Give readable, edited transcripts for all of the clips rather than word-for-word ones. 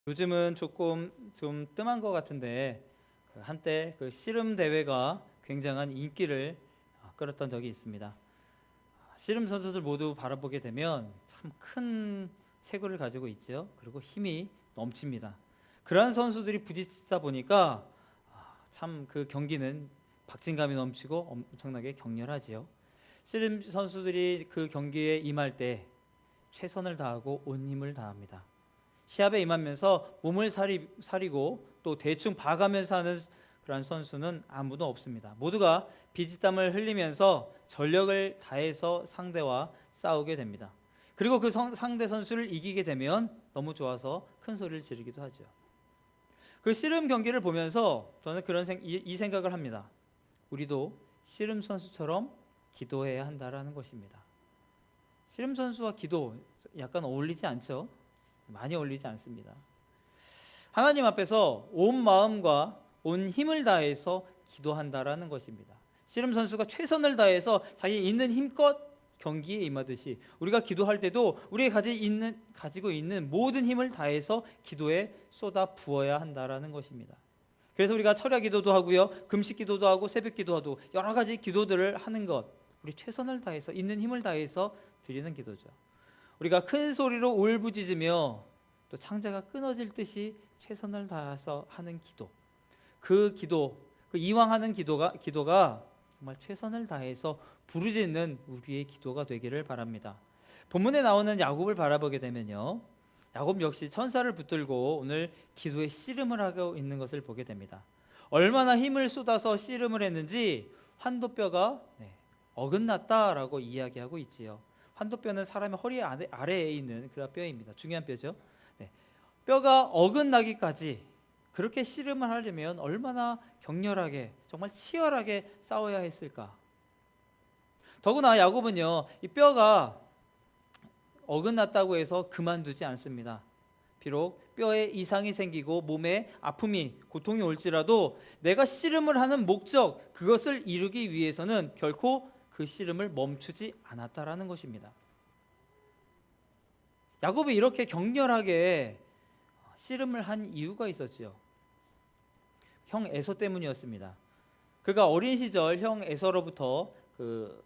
요즘은 조금 좀 뜸한 것 같은데 한때 그 씨름 대회가 굉장한 인기를 끌었던 적이 있습니다. 씨름 선수들 모두 바라보게 되면 참 큰 체구를 가지고 있죠. 그리고 힘이 넘칩니다. 그러한 선수들이 부딪히다 보니까 참 그 경기는 박진감이 넘치고 엄청나게 격렬하지요. 씨름 선수들이 그 경기에 임할 때 최선을 다하고 온 힘을 다합니다. 시합에 임하면서 몸을 사리고 또 대충 봐가면서 하는 그런 선수는 아무도 없습니다. 모두가 피지땀을 흘리면서 전력을 다해서 상대와 싸우게 됩니다. 그리고 그 상대 선수를 이기게 되면 너무 좋아서 큰 소리를 지르기도 하죠. 그 씨름 경기를 보면서 저는 이 생각을 합니다. 우리도 씨름 선수처럼 기도해야 한다라는 것입니다. 씨름 선수와 기도 약간 어울리지 않죠? 많이 어울리지 않습니다. 하나님 앞에서 온 마음과 온 힘을 다해서 기도한다라는 것입니다. 씨름 선수가 최선을 다해서 자기 있는 힘껏 경기에 임하듯이 우리가 기도할 때도 우리가 가지고 있는 모든 힘을 다해서 기도에 쏟아 부어야 한다라는 것입니다. 그래서 우리가 철야 기도도 하고요, 금식 기도도 하고 새벽 기도도 여러 가지 기도들을 하는 것, 우리 최선을 다해서 있는 힘을 다해서 드리는 기도죠. 우리가 큰 소리로 울부짖으며 또 창자가 끊어질 듯이 최선을 다해서 하는 기도, 그 이왕 하는 기도가 정말 최선을 다해서 부르짖는 우리의 기도가 되기를 바랍니다. 본문에 나오는 야곱을 바라보게 되면요, 야곱 역시 천사를 붙들고 오늘 기도에 씨름을 하고 있는 것을 보게 됩니다. 얼마나 힘을 쏟아서 씨름을 했는지 환도뼈가 어긋났다라고 이야기하고 있지요. 환도뼈는 사람의 허리 아래에 있는 그런 뼈입니다. 중요한 뼈죠. 뼈가 어긋나기까지 그렇게 씨름을 하려면 얼마나 격렬하게, 정말 치열하게 싸워야 했을까. 더구나 야곱은요, 이 뼈가 어긋났다고 해서 그만두지 않습니다. 비록 뼈에 이상이 생기고 몸에 아픔이, 고통이 올지라도 내가 씨름을 하는 목적, 그것을 이루기 위해서는 결코 그 씨름을 멈추지 않았다라는 것입니다. 야곱이 이렇게 격렬하게 씨름을 한 이유가 있었지요. 형 에서 때문이었습니다. 그가 어린 시절 형 에서로부터 그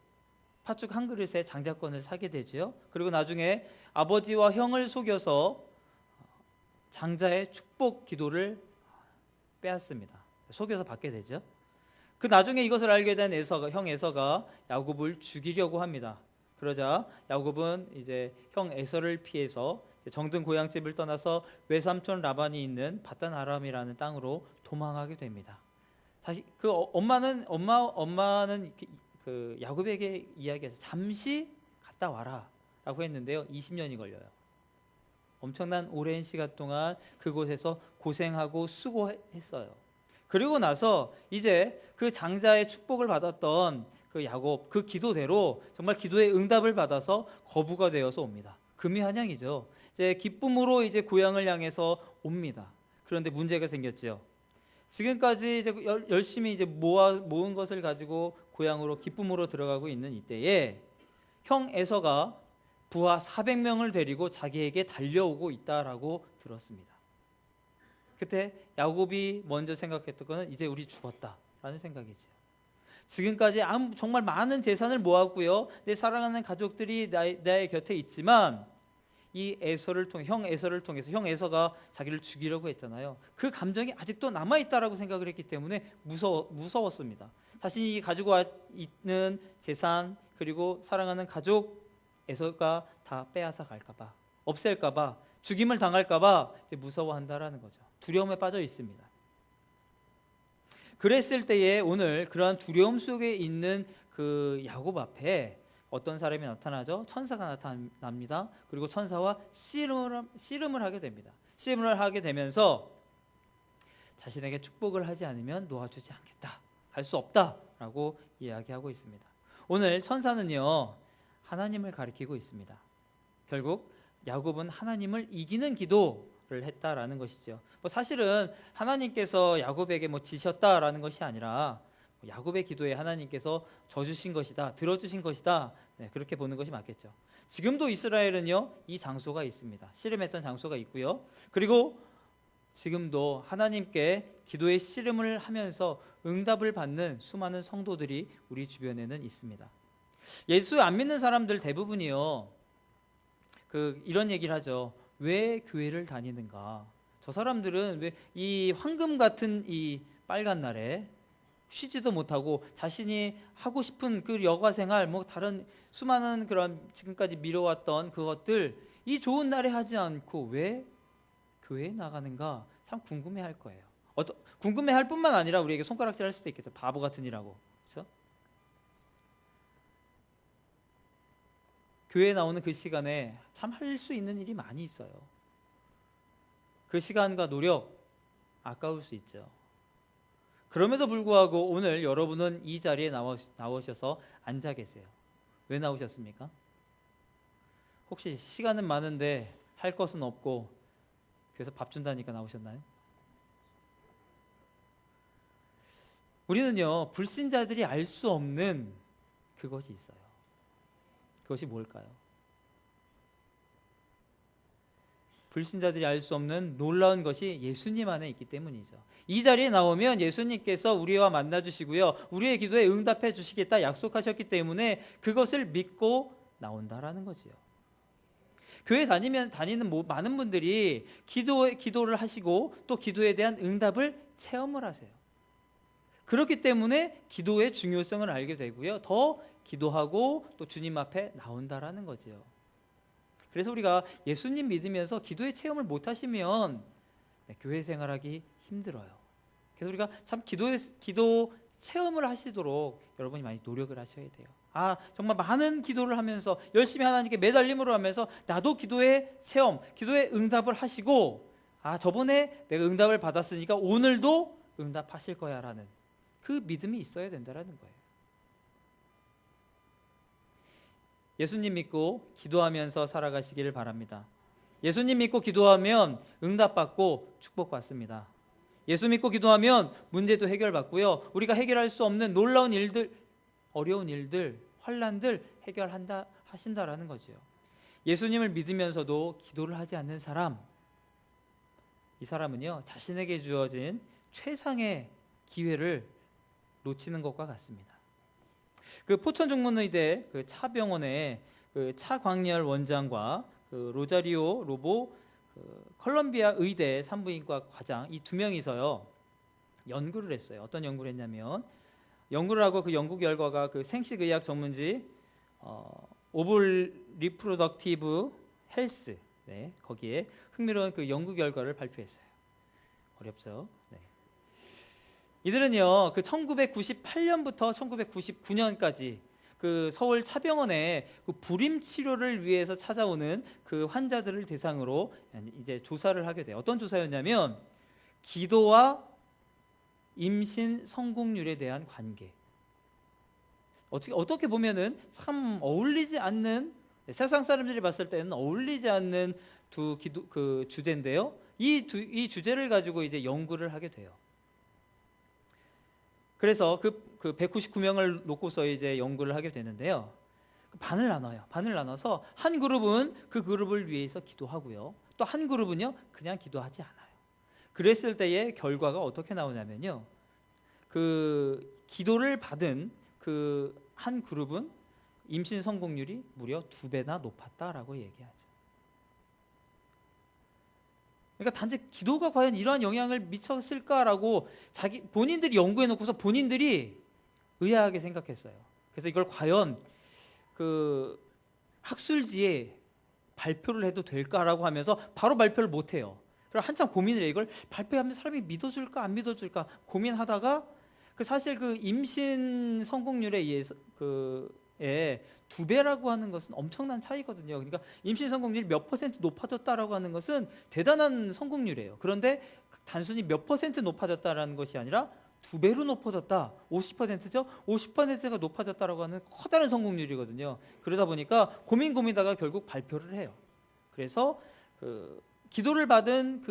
팥죽 한 그릇에 장자권을 사게 되지요. 그리고 나중에 아버지와 형을 속여서 장자의 축복 기도를 빼앗습니다. 속여서 받게 되죠. 그 나중에 이것을 알게 된 형 에서가 야곱을 죽이려고 합니다. 그러자 야곱은 이제 형 에서를 피해서 정든 고향집을 떠나서 외삼촌 라반이 있는 바단 아람이라는 땅으로 도망하게 됩니다. 다시 그 엄마는 그 야곱에게 이야기해서 잠시 갔다 와라라고 했는데요. 20년이 걸려요. 엄청난 오랜 시간 동안 그곳에서 고생하고 수고했어요. 그리고 나서 이제 그 장자의 축복을 받았던 그 야곱, 그 기도대로 정말 기도의 응답을 받아서 거부가 되어서 옵니다. 금이환영이죠. 이제 기쁨으로 이제 고향을 향해서 옵니다. 그런데 문제가 생겼죠. 지금까지 이제 열심히 이제 모은 것을 가지고 고향으로 기쁨으로 들어가고 있는 이때에 형 에서가 부하 400명을 데리고 자기에게 달려오고 있다라고 들었습니다. 그때 야곱이 먼저 생각했던 것은 이제 우리 죽었다라는 생각이죠. 지금까지 정말 많은 재산을 모았고요, 내 사랑하는 가족들이 나의 곁에 있지만 이 형 에서를 통해서 형 에서가 자기를 죽이려고 했잖아요. 그 감정이 아직도 남아있다라고 생각을 했기 때문에 무서웠습니다. 자신이 가지고 있는 재산 그리고 사랑하는 가족 에서가 다 빼앗아 갈까봐, 없앨까봐, 죽임을 당할까봐 이제 무서워한다라는 거죠. 두려움에 빠져 있습니다. 그랬을 때에 오늘 그러한 두려움 속에 있는 그 야곱 앞에 어떤 사람이 나타나죠? 천사가 나타납니다. 그리고 천사와 씨름을 하게 됩니다. 씨름을 하게 되면서 자신에게 축복을 하지 않으면 놓아주지 않겠다, 갈 수 없다라고 이야기하고 있습니다. 오늘 천사는요, 하나님을 가리키고 있습니다. 결국 야곱은 하나님을 이기는 기도를 했다라는 것이죠. 사실은 하나님께서 야곱에게 지셨다라는 것이 아니라 야곱의 기도에 하나님께서 져주신 것이다, 들어주신 것이다, 그렇게 보는 것이 맞겠죠. 지금도 이스라엘은요, 이 장소가 있습니다. 씨름했던 장소가 있고요. 그리고 지금도 하나님께 기도의 씨름을 하면서 응답을 받는 수많은 성도들이 우리 주변에는 있습니다. 예수 안 믿는 사람들 대부분이요, 이런 얘기를 하죠. 왜 교회를 다니는가? 저 사람들은 왜 이 황금 같은 이 빨간 날에 쉬지도 못하고 자신이 하고 싶은 그 여가 생활, 뭐 다른 수많은 그런 지금까지 미뤄왔던 그것들 이 좋은 날에 하지 않고 왜 교회에 나가는가? 참 궁금해할 거예요. 궁금해할 뿐만 아니라 우리에게 손가락질할 수도 있겠죠. 바보 같은 이라고, 그렇죠? 교회에 나오는 그 시간에 참 할 수 있는 일이 많이 있어요. 그 시간과 노력 아까울 수 있죠. 그럼에도 불구하고 오늘 여러분은 이 자리에 나오셔서 앉아 계세요. 왜 나오셨습니까? 혹시 시간은 많은데 할 것은 없고 그래서 밥 준다니까 나오셨나요? 우리는요, 불신자들이 알 수 없는 그것이 있어요. 그것이 뭘까요? 불신자들이 알 수 없는 놀라운 것이 예수님 안에 있기 때문이죠. 이 자리에 나오면 예수님께서 우리와 만나 주시고요, 우리의 기도에 응답해 주시겠다 약속하셨기 때문에 그것을 믿고 나온다라는 거지요. 교회 다니는 많은 분들이 기도를 하시고 또 기도에 대한 응답을 체험을 하세요. 그렇기 때문에 기도의 중요성을 알게 되고요, 더 기도하고 또 주님 앞에 나온다라는 거지요. 그래서 우리가 예수님 믿으면서 기도의 체험을 못 하시면 교회 생활하기 힘들어요. 그래서 우리가 참 기도 체험을 하시도록 여러분이 많이 노력을 하셔야 돼요. 정말 많은 기도를 하면서 열심히 하나님께 매달림으로 하면서 나도 기도의 체험, 기도의 응답을 하시고 저번에 내가 응답을 받았으니까 오늘도 응답하실 거야 라는 그 믿음이 있어야 된다는 거예요. 예수님 믿고 기도하면서 살아가시기를 바랍니다. 예수님 믿고 기도하면 응답받고 축복받습니다. 예수 믿고 기도하면 문제도 해결받고요, 우리가 해결할 수 없는 놀라운 일들, 어려운 일들, 환난들 하신다라는 거죠. 예수님을 믿으면서도 기도를 하지 않는 사람, 이 사람은요, 자신에게 주어진 최상의 기회를 놓치는 것과 같습니다. 포천종문의대 차병원의 차광열 원장과 로자리오 로보 컬럼비아 의대 산부인과 과장, 이 두 명이서요 연구를 했어요. 어떤 연구를 했냐면, 연구를 하고 그 연구 결과가 생식의학 전문지 오블 리프로덕티브 헬스, 거기에 흥미로운 연구 결과를 발표했어요. 어렵죠? 이들은요, 1998년부터 1999년까지 서울 차병원에 불임 치료를 위해서 찾아오는 그 환자들을 대상으로 이제 조사를 하게 돼요. 어떤 조사였냐면, 기도와 임신 성공률에 대한 관계. 어떻게 보면은 참 어울리지 않는, 세상 사람들이 봤을 때는 어울리지 않는 두 주제인데요. 이 주제를 가지고 이제 연구를 하게 돼요. 그래서 199명을 놓고서 이제 연구를 하게 되는데요. 반을 나눠요. 반을 나눠서 한 그룹은 그 그룹을 위해서 기도하고요, 또 한 그룹은요 그냥 기도하지 않아요. 그랬을 때의 결과가 어떻게 나오냐면요, 기도를 받은 한 그룹은 임신 성공률이 무려 2배나 높았다라고 얘기하죠. 그러니까 단지 기도가 과연 이러한 영향을 미쳤을까라고 본인들이 연구해 놓고서 본인들이 의아하게 생각했어요. 그래서 이걸 과연 학술지에 발표를 해도 될까라고 하면서 바로 발표를 못 해요. 그래서 한참 고민을 해요. 이걸 발표하면 사람이 믿어줄까 안 믿어줄까 고민하다가 사실 임신 성공률에 의해서 2배라고 하는 것은 엄청난 차이거든요. 그러니까 임신 성공률이 몇 퍼센트 높아졌다라고 하는 것은 대단한 성공률이에요. 그런데 단순히 몇 퍼센트 높아졌다라는 것이 아니라 2배로 높아졌다, 50%죠? 50%가 높아졌다라고 하는 커다란 성공률이거든요. 그러다 보니까 고민하다가 결국 발표를 해요. 그래서 기도를 받은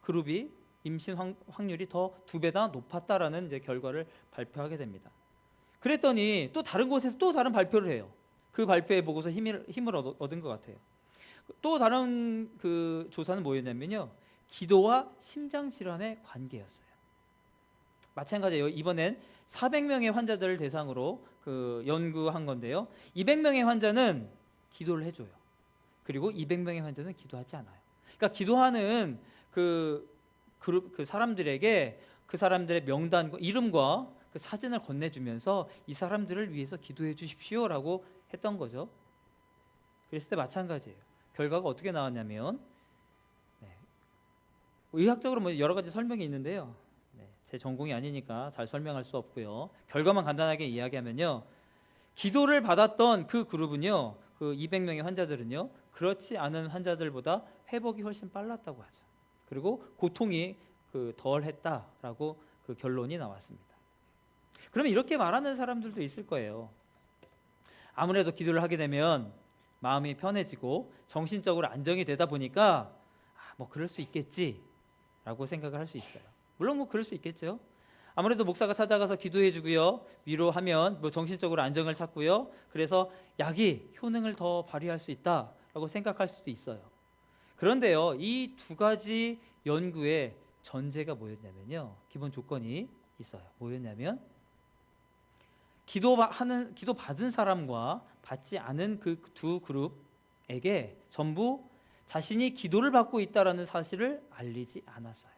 그룹이 임신 확률이 더 2배나 높았다라는 이제 결과를 발표하게 됩니다. 그랬더니 또 다른 곳에서 또 다른 발표를 해요. 그 발표에 보고서 힘을 얻은 것 같아요. 또 다른 조사는 뭐였냐면요, 기도와 심장질환의 관계였어요. 마찬가지예요. 이번엔 400명의 환자들을 대상으로 연구한 건데요. 200명의 환자는 기도를 해줘요. 그리고 200명의 환자는 기도하지 않아요. 그러니까 기도하는 그 사람들에게 그 사람들의 명단과 이름과 그 사진을 건네주면서 이 사람들을 위해서 기도해 주십시오라고 했던 거죠. 그랬을 때 마찬가지예요. 결과가 어떻게 나왔냐면, 의학적으로 여러 가지 설명이 있는데요. 제 전공이 아니니까 잘 설명할 수 없고요. 결과만 간단하게 이야기하면요. 기도를 받았던 그 그룹은요, 그 200명의 환자들은요, 그렇지 않은 환자들보다 회복이 훨씬 빨랐다고 하죠. 그리고 고통이 덜 했다라고 그 결론이 나왔습니다. 그러면 이렇게 말하는 사람들도 있을 거예요. 아무래도 기도를 하게 되면 마음이 편해지고 정신적으로 안정이 되다 보니까 그럴 수 있겠지라고 생각을 할 수 있어요. 물론 그럴 수 있겠죠. 아무래도 목사가 찾아가서 기도해 주고요, 위로하면 정신적으로 안정을 찾고요, 그래서 약이 효능을 더 발휘할 수 있다라고 생각할 수도 있어요. 그런데요, 이 두 가지 연구의 전제가 뭐였냐면요, 기본 조건이 있어요. 뭐였냐면, 기도 받은 사람과 받지 않은 그 두 그룹에게 전부 자신이 기도를 받고 있다라는 사실을 알리지 않았어요.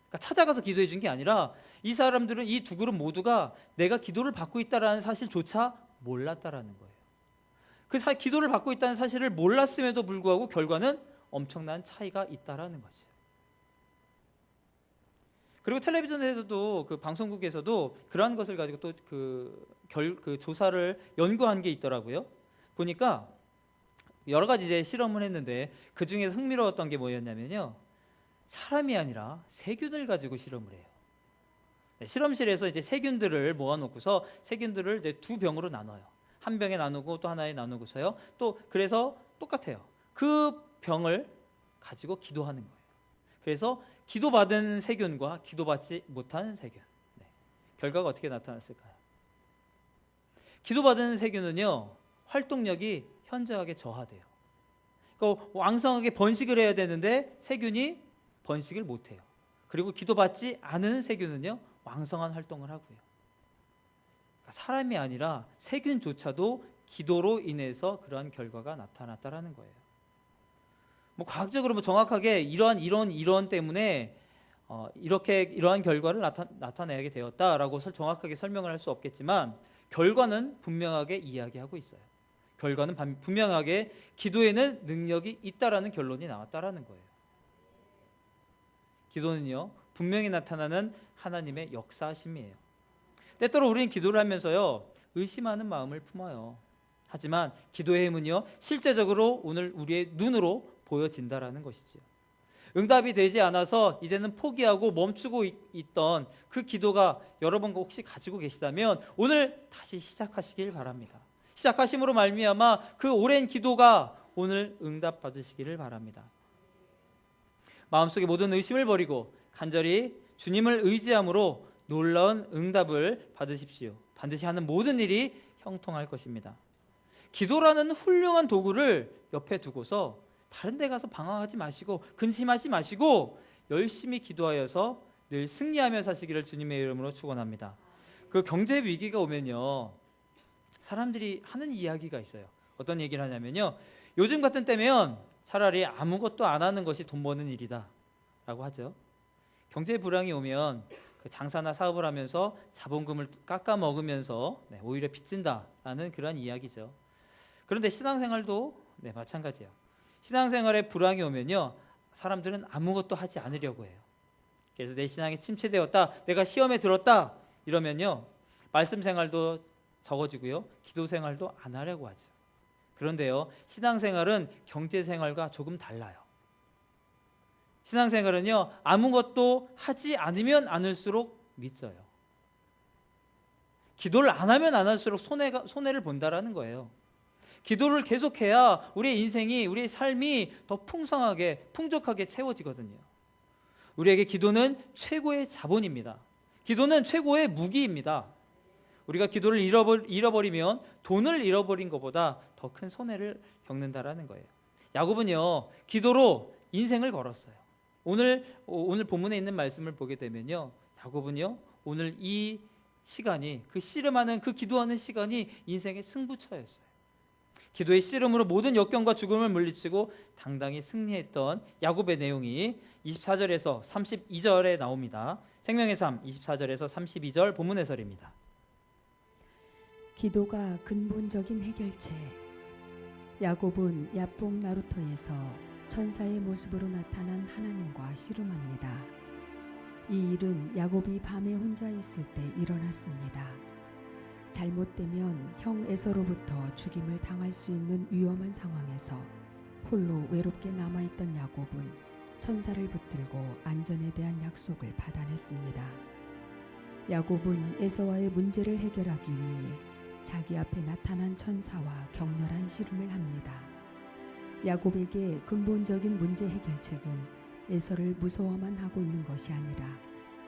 그러니까 찾아가서 기도해 준 게 아니라 이 사람들은, 이 두 그룹 모두가 내가 기도를 받고 있다라는 사실조차 몰랐다라는 거예요. 기도를 받고 있다는 사실을 몰랐음에도 불구하고 결과는 엄청난 차이가 있다라는 거죠. 그리고 텔레비전에서도, 방송국에서도 그러한 것을 가지고 또 조사를 연구한 게 있더라고요. 보니까 여러 가지 이제 실험을 했는데 그 중에서 흥미로웠던 게 뭐였냐면요, 사람이 아니라 세균을 가지고 실험을 해요. 실험실에서 이제 세균들을 모아놓고서 세균들을 이제 두 병으로 나눠요. 한 병에 나누고 또 하나에 나누고서요. 또 그래서 똑같아요. 그 병을 가지고 기도하는 거예요. 그래서 기도받은 세균과 기도받지 못한 세균. 결과가 어떻게 나타났을까요? 기도받은 세균은요, 활동력이 현저하게 저하돼요. 그러니까 왕성하게 번식을 해야 되는데 세균이 번식을 못해요. 그리고 기도받지 않은 세균은요, 왕성한 활동을 하고요. 그러니까 사람이 아니라 세균조차도 기도로 인해서 그러한 결과가 나타났다라는 거예요. 과학적으로 정확하게 이런 때문에 이러한 결과를 나타내게 되었다라고 정확하게 설명을 할 수 없겠지만, 결과는 분명하게 이야기하고 있어요. 결과는 분명하게 기도에는 능력이 있다라는 결론이 나왔다라는 거예요. 기도는요, 분명히 나타나는 하나님의 역사심이에요. 때때로 우리는 기도를 하면서요, 의심하는 마음을 품어요. 하지만 기도의 힘은요, 실제적으로 오늘 우리의 눈으로 보여진다라는 것이죠. 응답이 되지 않아서 이제는 포기하고 멈추고 있던 그 기도가 여러분 혹시 가지고 계시다면 오늘 다시 시작하시길 바랍니다. 시작하심으로 말미암아 그 오랜 기도가 오늘 응답 받으시기를 바랍니다. 마음속에 모든 의심을 버리고 간절히 주님을 의지함으로 놀라운 응답을 받으십시오. 반드시 하는 모든 일이 형통할 것입니다. 기도라는 훌륭한 도구를 옆에 두고서 다른 데 가서 방황하지 마시고 근심하지 마시고 열심히 기도하여서 늘 승리하며 사시기를 주님의 이름으로 축원합니다. 그 경제 위기가 오면요, 사람들이 하는 이야기가 있어요. 어떤 얘기를 하냐면요, 요즘 같은 때면 차라리 아무것도 안 하는 것이 돈 버는 일이다 라고 하죠. 경제 불황이 오면 장사나 사업을 하면서 자본금을 깎아 먹으면서 오히려 빚진다라는 그런 이야기죠. 그런데 신앙생활도 마찬가지예요. 신앙생활에 불황이 오면요, 사람들은 아무것도 하지 않으려고 해요. 그래서 내 신앙이 침체되었다, 내가 시험에 들었다 이러면요, 말씀 생활도 적어지고요, 기도 생활도 안 하려고 하죠. 그런데요, 신앙생활은 경제생활과 조금 달라요. 신앙생활은요, 아무것도 하지 않으면 않을수록 믿져요. 기도를 안 하면 안 할수록 손해를 본다라는 거예요. 기도를 계속해야 우리의 인생이, 우리의 삶이 더 풍성하게, 풍족하게 채워지거든요. 우리에게 기도는 최고의 자본입니다. 기도는 최고의 무기입니다. 우리가 기도를 잃어버리면 돈을 잃어버린 것보다 더 큰 손해를 겪는다라는 거예요. 야곱은요, 기도로 인생을 걸었어요. 오늘 본문에 있는 말씀을 보게 되면요, 야곱은요 오늘 이 시간이, 그 씨름하는, 그 기도하는 시간이 인생의 승부처였어요. 기도의 씨름으로 모든 역경과 죽음을 물리치고 당당히 승리했던 야곱의 내용이 24절에서 32절에 나옵니다. 생명의 삶 24절에서 32절 본문 해설입니다. 기도가 근본적인 해결책. 야곱은 야복 나루터에서 천사의 모습으로 나타난 하나님과 씨름합니다. 이 일은 야곱이 밤에 혼자 있을 때 일어났습니다. 잘못되면 형 에서로부터 죽임을 당할 수 있는 위험한 상황에서 홀로 외롭게 남아있던 야곱은 천사를 붙들고 안전에 대한 약속을 받아냈습니다. 야곱은 에서와의 문제를 해결하기 위해 자기 앞에 나타난 천사와 격렬한 씨름을 합니다. 야곱에게 근본적인 문제 해결책은 에서를 무서워만 하고 있는 것이 아니라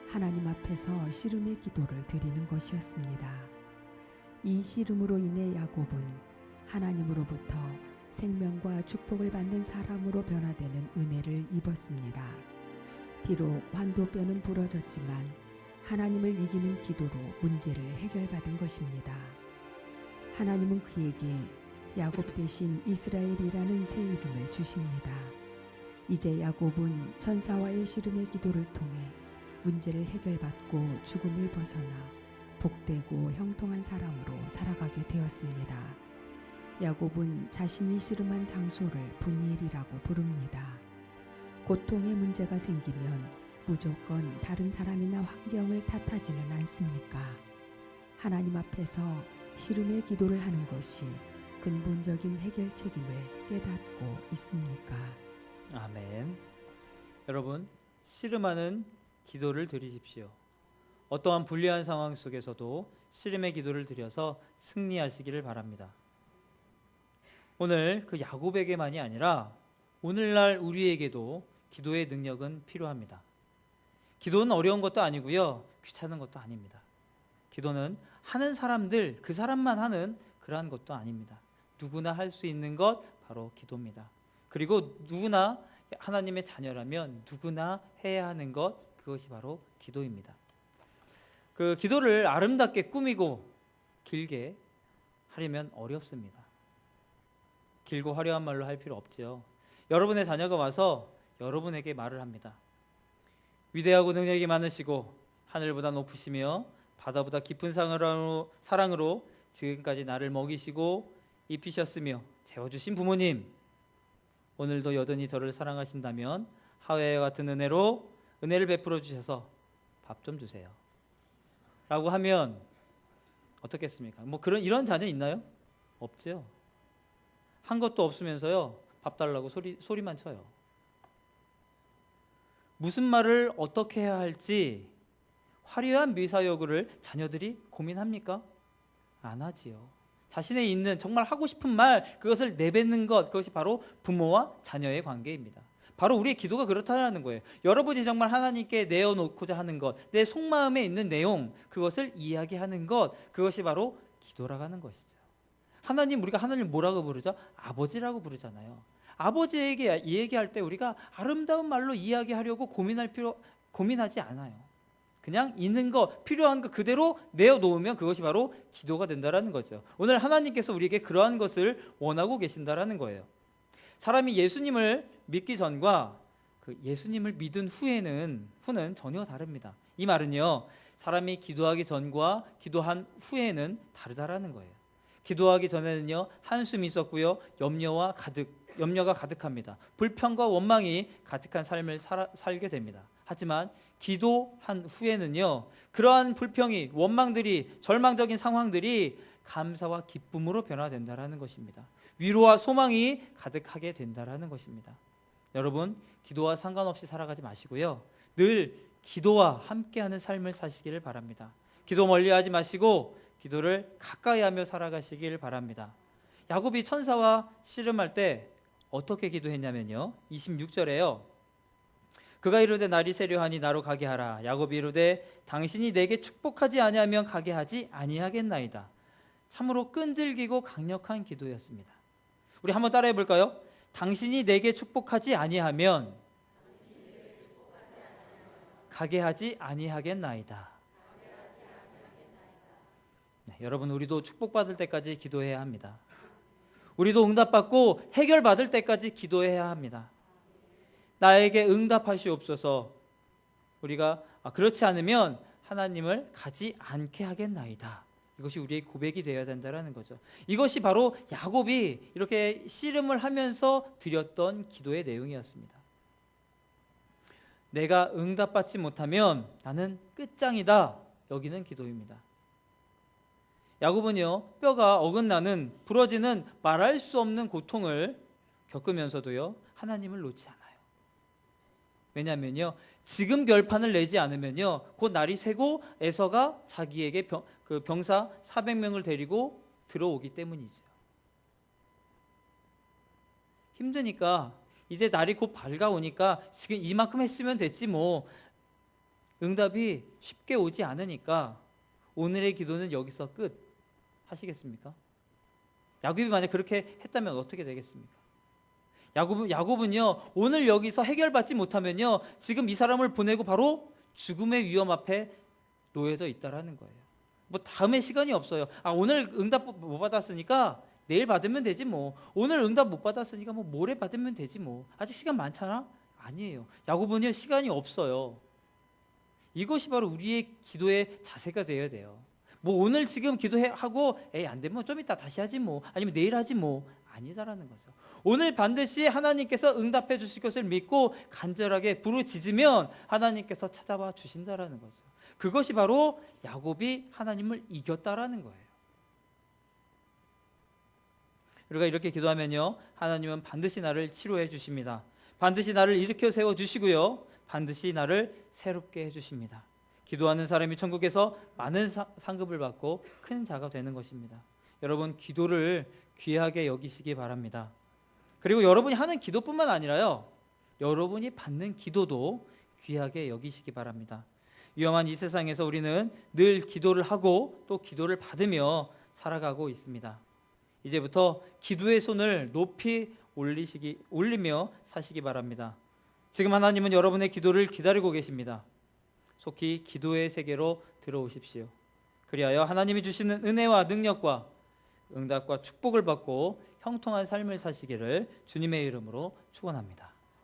하나님 앞에서 씨름의 기도를 드리는 것이었습니다. 이 씨름으로 인해 야곱은 하나님으로부터 생명과 축복을 받는 사람으로 변화되는 은혜를 입었습니다. 비록 환도뼈는 부러졌지만 하나님을 이기는 기도로 문제를 해결받은 것입니다. 하나님은 그에게 야곱 대신 이스라엘이라는 새 이름을 주십니다. 이제 야곱은 천사와의 씨름의 기도를 통해 문제를 해결받고 죽음을 벗어나 복되고 형통한 사람으로 살아가게 되었습니다. 야곱은 자신이 씨름한 장소를 분이엘이라고 부릅니다. 고통의 문제가 생기면 무조건 다른 사람이나 환경을 탓하지는 않습니까? 하나님 앞에서 씨름의 기도를 하는 것이 근본적인 해결책임을 깨닫고 있습니까? 아멘. 여러분, 씨름하는 기도를 드리십시오. 어떠한 불리한 상황 속에서도 씨름의 기도를 드려서 승리하시기를 바랍니다. 오늘 그 야곱에게만이 아니라 오늘날 우리에게도 기도의 능력은 필요합니다. 기도는 어려운 것도 아니고요, 귀찮은 것도 아닙니다. 기도는 하는 사람들, 그 사람만 하는 그러한 것도 아닙니다. 누구나 할 수 있는 것 바로 기도입니다. 그리고 누구나 하나님의 자녀라면 누구나 해야 하는 것, 그것이 바로 기도입니다. 그 기도를 아름답게 꾸미고 길게 하려면 어렵습니다. 길고 화려한 말로 할 필요 없지요. 여러분의 자녀가 와서 여러분에게 말을 합니다. 위대하고 능력이 많으시고 하늘보다 높으시며 바다보다 깊은 사랑으로 지금까지 나를 먹이시고 입히셨으며 재워주신 부모님, 오늘도 여전히 저를 사랑하신다면 하회와 같은 은혜를 베풀어 주셔서 밥 좀 주세요 라고 하면 어떻겠습니까? 이런 자녀 있나요? 없죠. 한 것도 없으면서요, 밥 달라고 소리만 쳐요. 무슨 말을 어떻게 해야 할지 화려한 묘사요구를 자녀들이 고민합니까? 안 하지요. 자신의 있는 정말 하고 싶은 말, 그것을 내뱉는 것, 그것이 바로 부모와 자녀의 관계입니다. 바로 우리의 기도가 그렇다는 거예요. 여러분이 정말 하나님께 내어놓고자 하는 것, 내 속마음에 있는 내용, 그것을 이야기하는 것, 그것이 바로 기도라고 하는 것이죠. 우리가 하나님 뭐라고 부르죠? 아버지라고 부르잖아요. 아버지에게 얘기할 때 우리가 아름다운 말로 이야기하려고 고민하지 않아요. 그냥 있는 것, 필요한 것 그대로 내어놓으면 그것이 바로 기도가 된다는 거죠. 오늘 하나님께서 우리에게 그러한 것을 원하고 계신다는 거예요. 사람이 예수님을 믿기 전과 그 예수님을 믿은 후는 전혀 다릅니다. 이 말은요, 사람이 기도하기 전과 기도한 후에는 다르다라는 거예요. 기도하기 전에는요, 한숨이 있었고요, 염려가 가득합니다. 불평과 원망이 가득한 삶을 살게 됩니다. 하지만 기도한 후에는요, 그러한 불평이, 원망들이, 절망적인 상황들이 감사와 기쁨으로 변화된다라는 것입니다. 위로와 소망이 가득하게 된다라는 것입니다. 여러분, 기도와 상관없이 살아가지 마시고요, 늘 기도와 함께하는 삶을 사시기를 바랍니다. 기도 멀리하지 마시고 기도를 가까이 하며 살아가시길 바랍니다. 야곱이 천사와 씨름할 때 어떻게 기도했냐면요, 26절에요. 그가 이르되 날이 새려하니 나로 가게 하라. 야곱이 이르되 당신이 내게 축복하지 아니하면 가게 하지 아니하겠나이다. 참으로 끈질기고 강력한 기도였습니다. 우리 한번 따라해 볼까요? 당신이 내게 축복하지 아니하면 가게 하지 아니하겠나이다. 네, 여러분, 우리도 축복받을 때까지 기도해야 합니다. 우리도 응답받고 해결받을 때까지 기도해야 합니다. 나에게 응답하시옵소서. 우리가 그렇지 않으면 하나님을 가지 않게 하겠나이다. 이것이 우리의 고백이 되어야 된다는 거죠. 이것이 바로 야곱이 이렇게 씨름을 하면서 드렸던 기도의 내용이었습니다. 내가 응답받지 못하면 나는 끝장이다. 여기는 기도입니다. 야곱은요, 뼈가 어긋나는, 부러지는 말할 수 없는 고통을 겪으면서도요, 하나님을 놓지 않아요. 왜냐하면요, 지금 결판을 내지 않으면요, 곧 날이 새고 에서가 자기에게 병사 400명을 데리고 들어오기 때문이죠. 힘드니까 이제 날이 곧 밝아오니까 지금 이만큼 했으면 됐지 뭐. 응답이 쉽게 오지 않으니까 오늘의 기도는 여기서 끝 하시겠습니까? 야곱이 만약 그렇게 했다면 어떻게 되겠습니까? 야곱은요, 오늘 여기서 해결받지 못하면요, 지금 이 사람을 보내고 바로 죽음의 위험 앞에 놓여져 있다라는 거예요. 뭐 다음에 시간이 없어요. 오늘 응답 못 받았으니까 내일 받으면 되지 뭐. 오늘 응답 못 받았으니까 뭐 모레 받으면 되지 뭐. 아직 시간 많잖아? 아니에요. 야곱은요, 시간이 없어요. 이것이 바로 우리의 기도의 자세가 되어야 돼요. 뭐 오늘 지금 기도하고 안 되면 좀 이따 다시 하지 뭐, 아니면 내일 하지 뭐. 아니다라는 거죠. 오늘 반드시 하나님께서 응답해 주실 것을 믿고 간절하게 부르짖으면 하나님께서 찾아와 주신다라는 거죠. 그것이 바로 야곱이 하나님을 이겼다라는 거예요. 우리가 이렇게 기도하면요, 하나님은 반드시 나를 치료해 주십니다. 반드시 나를 일으켜 세워 주시고요, 반드시 나를 새롭게 해 주십니다. 기도하는 사람이 천국에서 많은 상급을 받고 큰 자가 되는 것입니다. 여러분, 기도를 귀하게 여기시기 바랍니다. 그리고 여러분이 하는 기도뿐만 아니라요, 여러분이 받는 기도도 귀하게 여기시기 바랍니다. 위험한 이 세상에서 우리는 늘 기도를 하고 또 기도를 받으며 살아가고 있습니다. 이제부터 기도의 손을 높이 올리며 사시기 바랍니다. 지금 하나님은 여러분의 기도를 기다리고 계십니다. 속히 기도의 세계로 들어오십시오. 그리하여 하나님이 주시는 은혜와 능력과 응답과 축복을 받고 형통한 삶을 사시기를 주님의 이름으로 축원합니다.